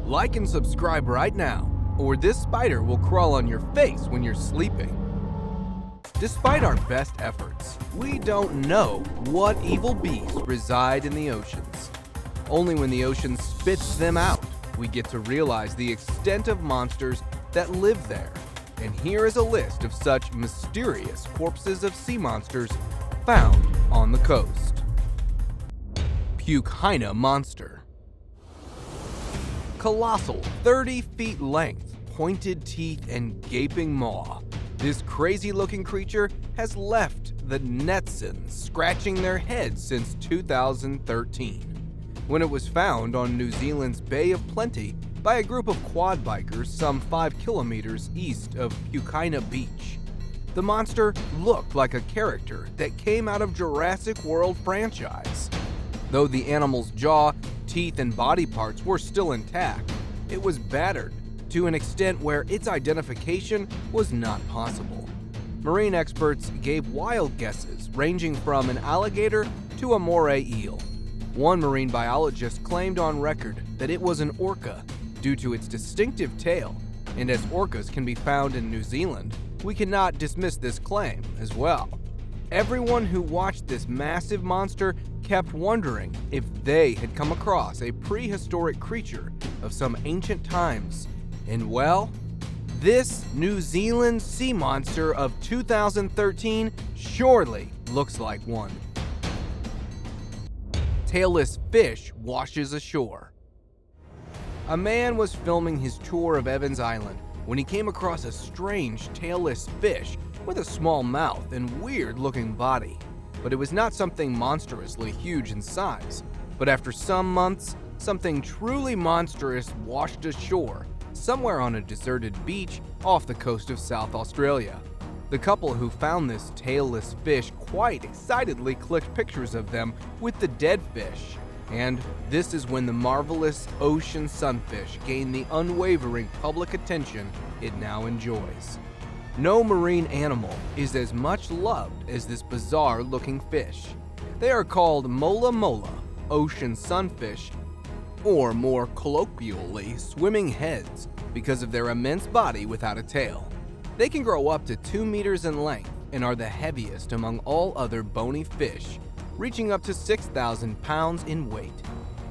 Like and subscribe right now, or this spider will crawl on your face when you're sleeping. Despite our best efforts, we don't know what evil beasts reside in the oceans. Only when the ocean spits them out, we get to realize the extent of monsters that live there. And here is a list of such mysterious corpses of sea monsters found on the coast. PUKEHINA monster. Colossal, 30 feet length, pointed teeth and gaping maw. This crazy-looking creature has left the netizens scratching their heads since 2013, when it was found on New Zealand's Bay of Plenty by a group of quad bikers some 5 kilometers east of PUKEHINA Beach. The monster looked like a character that came out of Jurassic World franchise. Though the animal's jaw, teeth, and body parts were still intact, it was battered to an extent where its identification was not possible. Marine experts gave wild guesses ranging from an alligator to a moray eel. One marine biologist claimed on record that it was an orca due to its distinctive tail, and as orcas can be found in New Zealand, we cannot dismiss this claim as well. Everyone who watched this massive monster kept wondering if they had come across a prehistoric creature of some ancient times. And well, this New Zealand sea monster of 2013 surely looks like one. Tailless fish washes ashore. A man was filming his tour of Evans Island when he came across a strange tailless fish with a small mouth and weird-looking body. But it was not something monstrously huge in size. But after some months, something truly monstrous washed ashore somewhere on a deserted beach off the coast of South Australia. The couple who found this tailless fish quite excitedly clicked pictures of them with the dead fish. And this is when the marvelous ocean sunfish gained the unwavering public attention it now enjoys. No marine animal is as much loved as this bizarre-looking fish. They are called mola mola, ocean sunfish, or more colloquially, swimming heads, because of their immense body without a tail. They can grow up to 2 meters in length and are the heaviest among all other bony fish, reaching up to 6,000 pounds in weight.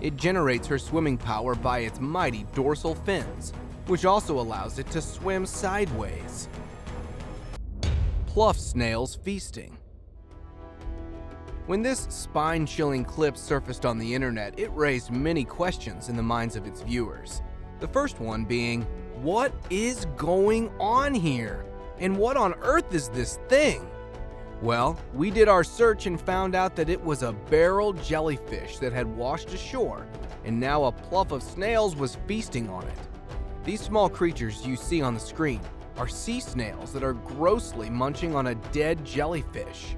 It generates her swimming power by its mighty dorsal fins, which also allows it to swim sideways. Pluff snails feasting. When this spine-chilling clip surfaced on the internet, it raised many questions in the minds of its viewers. The first one being, what is going on here? And what on earth is this thing? Well, we did our search and found out that it was a barrel jellyfish that had washed ashore, and now a pluff of snails was feasting on it. These small creatures you see on the screen are sea snails that are grossly munching on a dead jellyfish.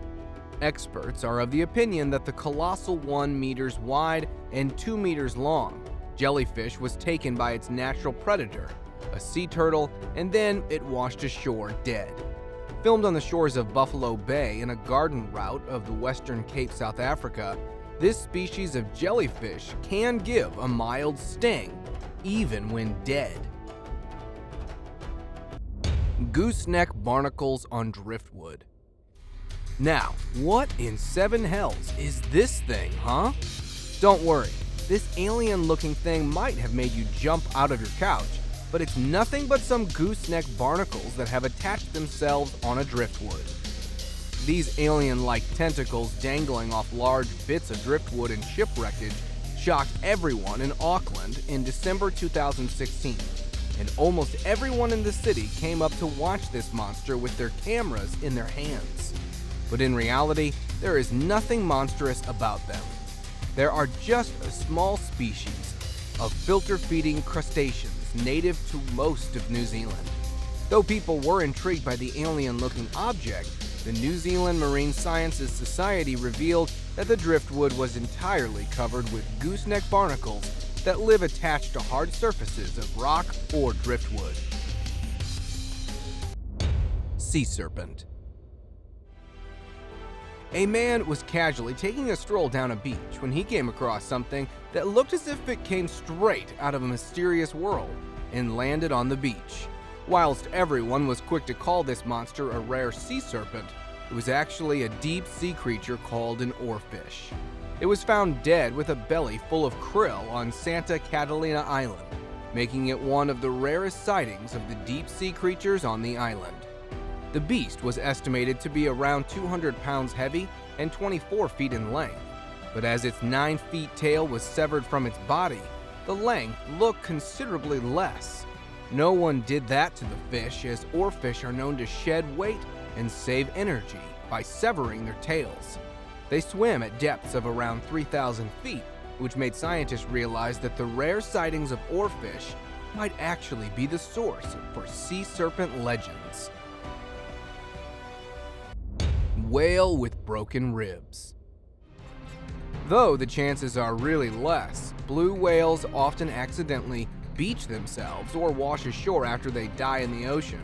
Experts are of the opinion that the colossal 1 meters wide and 2 meters long jellyfish was taken by its natural predator, a sea turtle, and then it washed ashore dead. Filmed on the shores of Buffalo Bay in a garden route of the Western Cape, South Africa, this species of jellyfish can give a mild sting, even when dead. Gooseneck barnacles on driftwood. Now, what in 7 hells is this thing, huh? Don't worry, this alien-looking thing might have made you jump out of your couch, but it's nothing but some gooseneck barnacles that have attached themselves on a driftwood. These alien-like tentacles dangling off large bits of driftwood and shipwreckage shocked everyone in Auckland in December 2016, and almost everyone in the city came up to watch this monster with their cameras in their hands. But in reality, there is nothing monstrous about them. There are just a small species of filter-feeding crustaceans native to most of New Zealand. Though people were intrigued by the alien-looking object, the New Zealand Marine Sciences Society revealed that the driftwood was entirely covered with gooseneck barnacles that live attached to hard surfaces of rock or driftwood. Sea serpent. A man was casually taking a stroll down a beach when he came across something that looked as if it came straight out of a mysterious world and landed on the beach. Whilst everyone was quick to call this monster a rare sea serpent, it was actually a deep-sea creature called an oarfish. It was found dead with a belly full of krill on Santa Catalina Island, making it one of the rarest sightings of the deep-sea creatures on the island. The beast was estimated to be around 200 pounds heavy and 24 feet in length, but as its 9 feet tail was severed from its body, the length looked considerably less. No one did that to the fish, as oarfish are known to shed weight and save energy by severing their tails. They swim at depths of around 3,000 feet, which made scientists realize that the rare sightings of oarfish might actually be the source for sea serpent legends. Whale with broken ribs. Though the chances are really less, blue whales often accidentally beach themselves or wash ashore after they die in the ocean.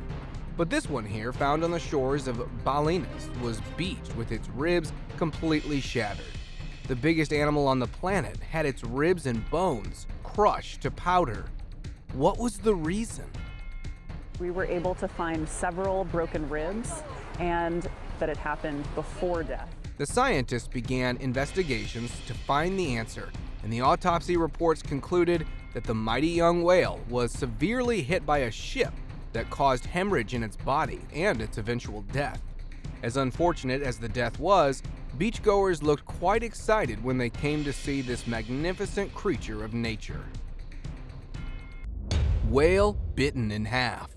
But this one here, found on the shores of Balinas, was beached with its ribs completely shattered. The biggest animal on the planet had its ribs and bones crushed to powder. What was the reason? We were able to find several broken ribs and that it happened before death. The scientists began investigations to find the answer, and the autopsy reports concluded that the mighty young whale was severely hit by a ship that caused hemorrhage in its body and its eventual death. As unfortunate as the death was, beachgoers looked quite excited when they came to see this magnificent creature of nature. Whale bitten in half.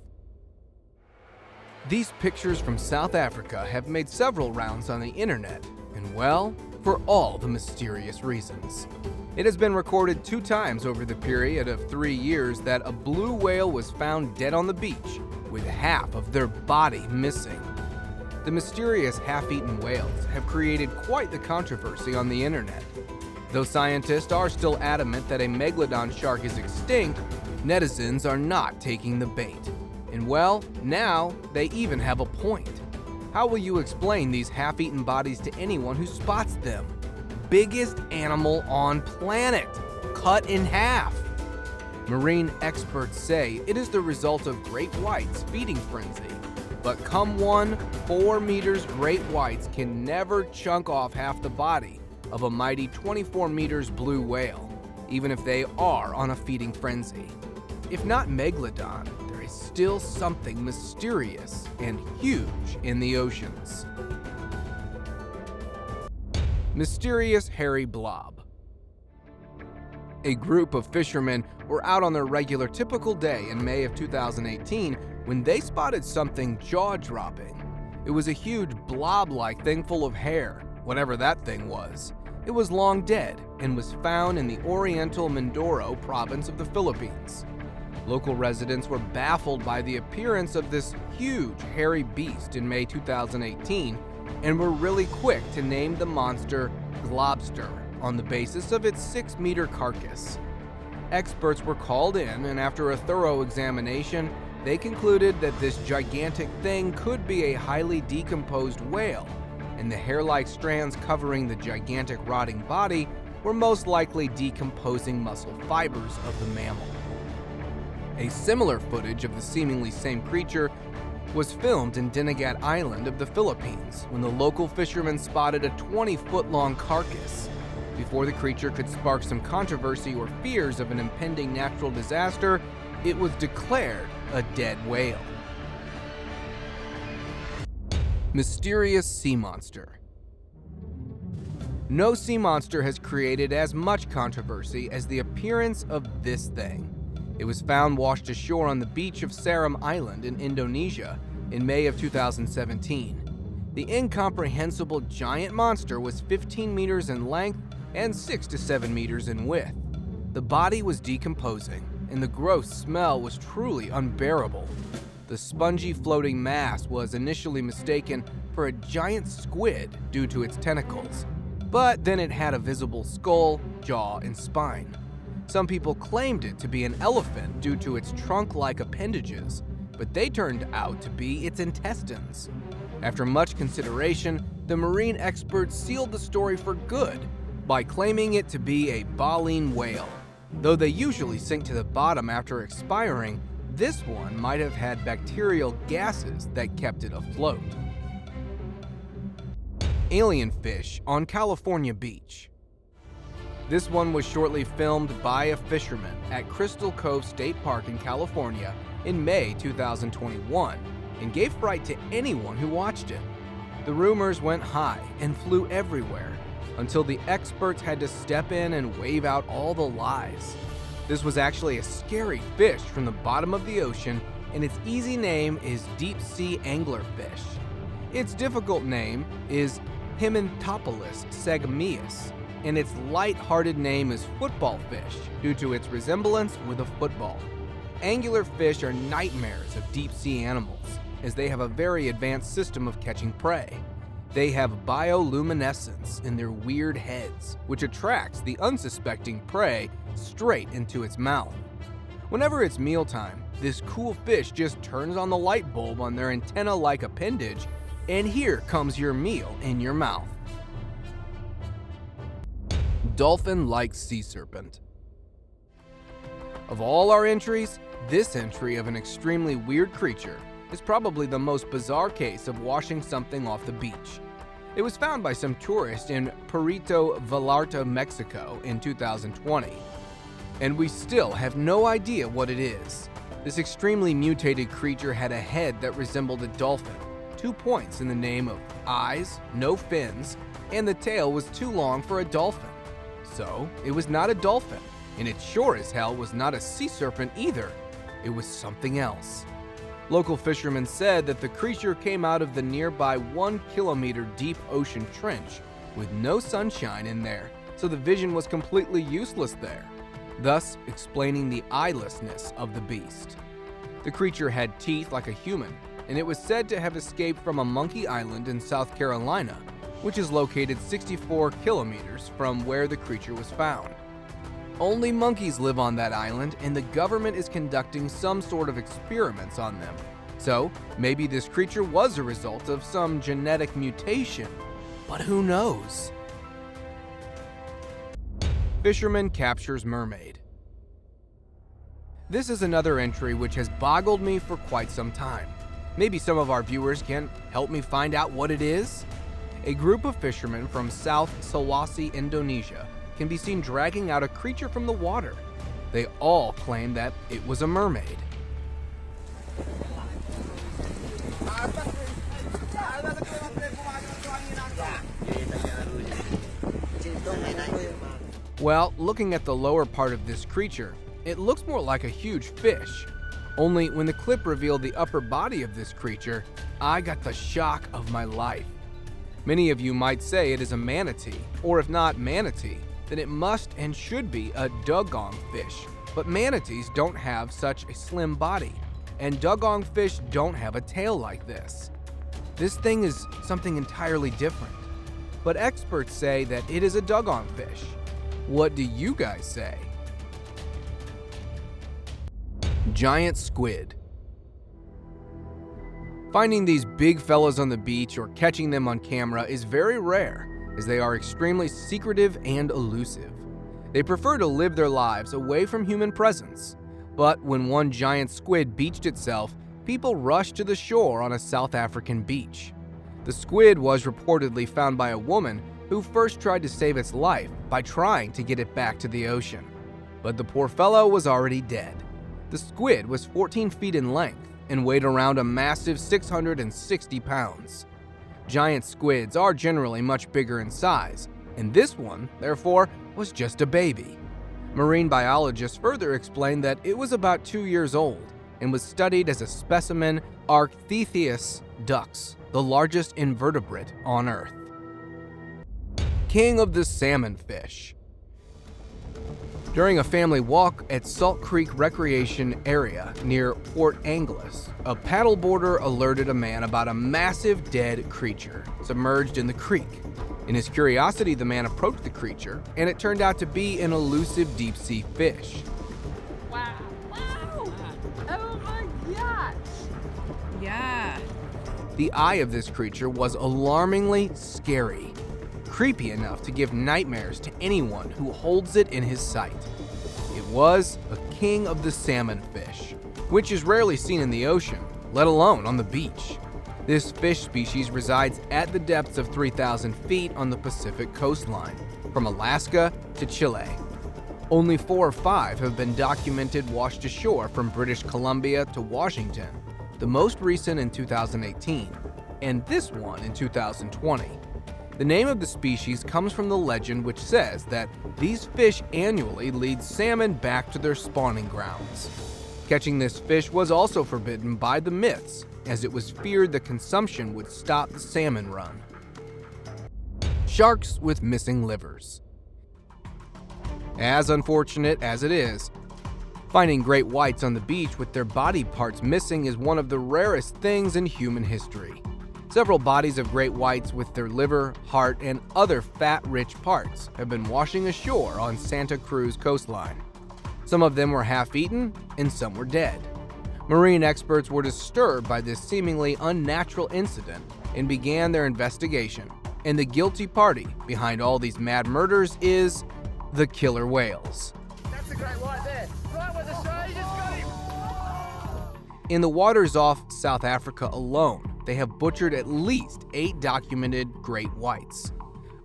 These pictures from South Africa have made several rounds on the internet, and well, for all the mysterious reasons. It has been recorded 2 times over the period of 3 years that a blue whale was found dead on the beach, with half of their body missing. The mysterious half-eaten whales have created quite the controversy on the internet. Though scientists are still adamant that a megalodon shark is extinct, netizens are not taking the bait. And well, now they even have a point. How will you explain these half-eaten bodies to anyone who spots them? Biggest animal on planet, cut in half. Marine experts say it is the result of great whites' feeding frenzy. But come 4 meters great whites can never chunk off half the body of a mighty 24 meters blue whale, even if they are on a feeding frenzy. If not megalodon, there is still something mysterious and huge in the oceans. Mysterious hairy blob. A group of fishermen were out on their regular typical day in May of 2018 when they spotted something jaw-dropping. It was a huge blob-like thing full of hair, whatever that thing was. It was long dead and was found in the Oriental Mindoro province of the Philippines. Local residents were baffled by the appearance of this huge hairy beast in May 2018 and were really quick to name the monster Globster on the basis of its 6-meter carcass. Experts were called in, and after a thorough examination, they concluded that this gigantic thing could be a highly decomposed whale, and the hair-like strands covering the gigantic rotting body were most likely decomposing muscle fibers of the mammal. A similar footage of the seemingly same creature was filmed in Dinagat Island of the Philippines when the local fishermen spotted a 20-foot-long carcass. Before the creature could spark some controversy or fears of an impending natural disaster, it was declared a dead whale. Mysterious sea monster. No sea monster has created as much controversy as the appearance of this thing. It was found washed ashore on the beach of Seram Island in Indonesia in May of 2017. The incomprehensible giant monster was 15 meters in length and 6 to 7 meters in width. The body was decomposing, and the gross smell was truly unbearable. The spongy floating mass was initially mistaken for a giant squid due to its tentacles, but then it had a visible skull, jaw, and spine. Some people claimed it to be an elephant due to its trunk-like appendages, but they turned out to be its intestines. After much consideration, the marine experts sealed the story for good by claiming it to be a baleen whale. Though they usually sink to the bottom after expiring, this one might have had bacterial gases that kept it afloat. Alien fish on California beach. This one was shortly filmed by a fisherman at Crystal Cove State Park in California in May 2021 and gave fright to anyone who watched it. The rumors went high and flew everywhere until the experts had to step in and wave out all the lies. This was actually a scary fish from the bottom of the ocean, and its easy name is deep sea anglerfish. Its difficult name is Himantopilus segmeus, and its light-hearted name is football fish due to its resemblance with a football. Angular fish are nightmares of deep-sea animals, as they have a very advanced system of catching prey. They have bioluminescence in their weird heads, which attracts the unsuspecting prey straight into its mouth. Whenever it's mealtime, this cool fish just turns on the light bulb on their antenna-like appendage, and here comes your meal in your mouth. Dolphin-like sea serpent. Of all our entries, this entry of an extremely weird creature is probably the most bizarre case of washing something off the beach. It was found by some tourists in Puerto Vallarta, Mexico in 2020, and we still have no idea what it is. This extremely mutated creature had a head that resembled a dolphin, 2 points in the name of eyes, no fins, and the tail was too long for a dolphin. So, it was not a dolphin, and it sure as hell was not a sea serpent either. It was something else. Local fishermen said that the creature came out of the nearby 1 kilometer deep ocean trench with no sunshine in there, so the vision was completely useless there, thus explaining the eyelessness of the beast. The creature had teeth like a human, and it was said to have escaped from a monkey island in South Carolina, which is located 64 kilometers from where the creature was found. Only monkeys live on that island, and the government is conducting some sort of experiments on them. So, maybe this creature was a result of some genetic mutation, but who knows? Fisherman captures mermaid. This is another entry which has boggled me for quite some time. Maybe some of our viewers can help me find out what it is? A group of fishermen from South Sulawesi, Indonesia, can be seen dragging out a creature from the water. They all claim that it was a mermaid. Well, looking at the lower part of this creature, it looks more like a huge fish. Only when the clip revealed the upper body of this creature, I got the shock of my life. Many of you might say it is a manatee, or if not manatee, then it must and should be a dugong fish. But manatees don't have such a slim body, and dugong fish don't have a tail like this. This thing is something entirely different. But experts say that it is a dugong fish. What do you guys say? Giant squid. Finding these big fellas on the beach or catching them on camera is very rare, as they are extremely secretive and elusive. They prefer to live their lives away from human presence. But when one giant squid beached itself, people rushed to the shore on a South African beach. The squid was reportedly found by a woman who first tried to save its life by trying to get it back to the ocean. But the poor fellow was already dead. The squid was 14 feet in length and weighed around a massive 660 pounds. Giant squids are generally much bigger in size, and this one, therefore, was just a baby. Marine biologists further explained that it was about 2 years old and was studied as a specimen Arcthetheus dux, the largest invertebrate on Earth. King of the salmon fish. During a family walk at Salt Creek Recreation Area near Port Angeles, a paddleboarder alerted a man about a massive dead creature submerged in the creek. In his curiosity, the man approached the creature, and it turned out to be an elusive deep-sea fish. Wow. Wow. Oh my gosh. Yeah. The eye of this creature was alarmingly scary, creepy enough to give nightmares to anyone who holds it in his sight. It was a king of the salmon fish, which is rarely seen in the ocean, let alone on the beach. This fish species resides at the depths of 3,000 feet on the Pacific coastline, from Alaska to Chile. Only 4 or 5 have been documented washed ashore from British Columbia to Washington, the most recent in 2018, and this one in 2020. The name of the species comes from the legend which says that these fish annually lead salmon back to their spawning grounds. Catching this fish was also forbidden by the myths, as it was feared the consumption would stop the salmon run. Sharks with missing livers. As unfortunate as it is, finding great whites on the beach with their body parts missing is one of the rarest things in human history. Several bodies of great whites with their liver, heart, and other fat-rich parts have been washing ashore on Santa Cruz coastline. Some of them were half-eaten, and some were dead. Marine experts were disturbed by this seemingly unnatural incident and began their investigation. And the guilty party behind all these mad murders is the killer whales. That's a great white there. Right with the show, you just got him. In the waters off South Africa alone, they have butchered at least 8 documented great whites.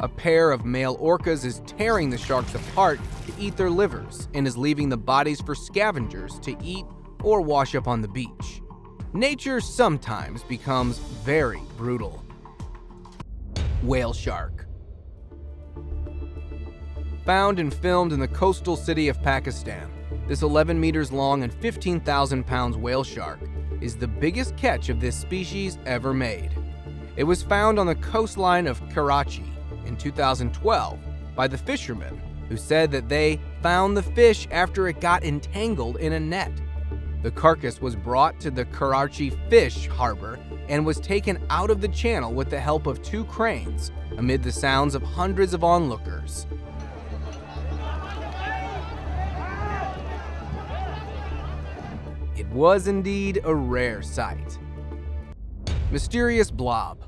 A pair of male orcas is tearing the sharks apart to eat their livers and is leaving the bodies for scavengers to eat or wash up on the beach. Nature sometimes becomes very brutal. Whale shark. Found and filmed in the coastal city of Pakistan, this 11 meters long and 15,000 pounds whale shark is the biggest catch of this species ever made. It was found on the coastline of Karachi in 2012 by the fishermen, who said that they found the fish after it got entangled in a net. The carcass was brought to the Karachi fish harbor and was taken out of the channel with the help of 2 cranes amid the sounds of hundreds of onlookers. It was indeed a rare sight. Mysterious blob.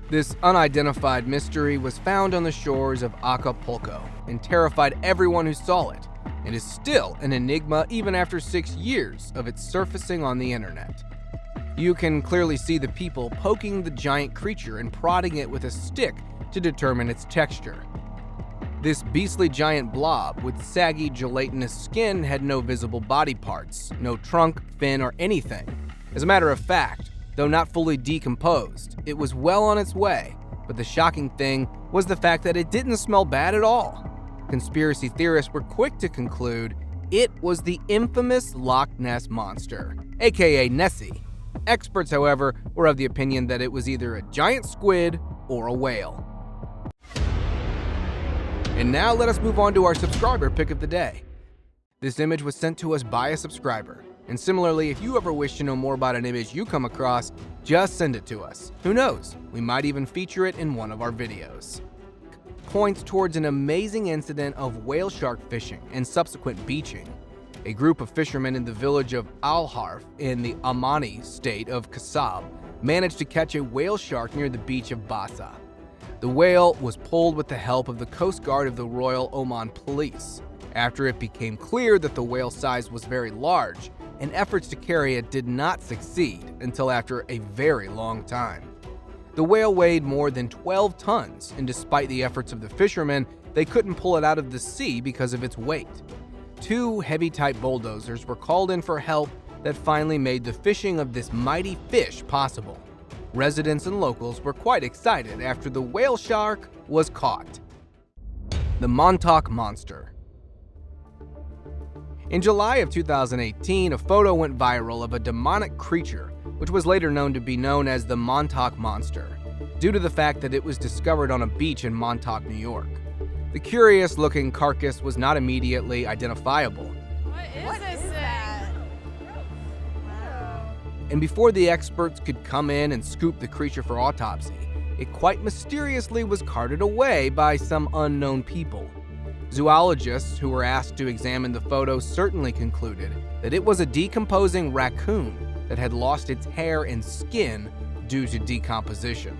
This unidentified mystery was found on the shores of Acapulco and terrified everyone who saw it, and is still an enigma even after 6 years of its surfacing on the internet. You can clearly see the people poking the giant creature and prodding it with a stick to determine its texture. This beastly giant blob with saggy, gelatinous skin had no visible body parts, no trunk, fin, or anything. As a matter of fact, though not fully decomposed, it was well on its way, but the shocking thing was the fact that it didn't smell bad at all. Conspiracy theorists were quick to conclude it was the infamous Loch Ness Monster, aka Nessie. Experts, however, were of the opinion that it was either a giant squid or a whale. And now let us move on to our subscriber pick of the day. This image was sent to us by a subscriber. And similarly, if you ever wish to know more about an image you come across, just send it to us. Who knows, we might even feature it in one of our videos. Points towards an amazing incident of whale shark fishing and subsequent beaching. A group of fishermen in the village of Al-Harf in the Amani state of Kasab managed to catch a whale shark near the beach of Bassa. The whale was pulled with the help of the Coast Guard of the Royal Oman Police. After it became clear that the whale's size was very large, and efforts to carry it did not succeed until after a very long time. The whale weighed more than 12 tons, and despite the efforts of the fishermen, they couldn't pull it out of the sea because of its weight. 2 heavy-type bulldozers were called in for help that finally made the fishing of this mighty fish possible. Residents and locals were quite excited after the whale shark was caught. The MONTAUK monster. In July of 2018, a photo went viral of a demonic creature, which was later known to be known as the MONTAUK monster, due to the fact that it was discovered on a beach in Montauk, New York. The curious-looking carcass was not immediately identifiable. What is that? And before the experts could come in and scoop the creature for autopsy, it quite mysteriously was carted away by some unknown people. Zoologists who were asked to examine the photo certainly concluded that it was a decomposing raccoon that had lost its hair and skin due to decomposition.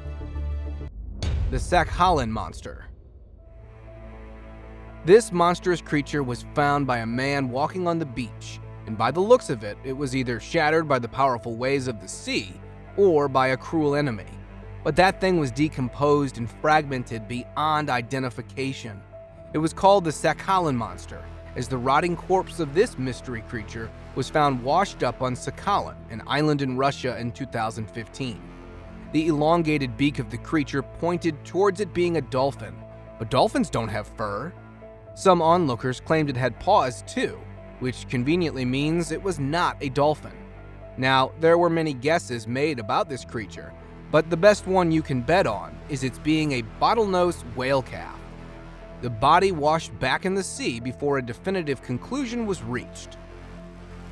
The Sakhalin monster. This monstrous creature was found by a man walking on the beach, and by the looks of it, it was either shattered by the powerful waves of the sea or by a cruel enemy. But that thing was decomposed and fragmented beyond identification. It was called the Sakhalin monster, as the rotting corpse of this mystery creature was found washed up on Sakhalin, an island in Russia in 2015. The elongated beak of the creature pointed towards it being a dolphin, but dolphins don't have fur. Some onlookers claimed it had paws too, which conveniently means it was not a dolphin. Now, there were many guesses made about this creature, but the best one you can bet on is its being a bottlenose whale calf. The body washed back in the sea before a definitive conclusion was reached.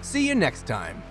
See you next time.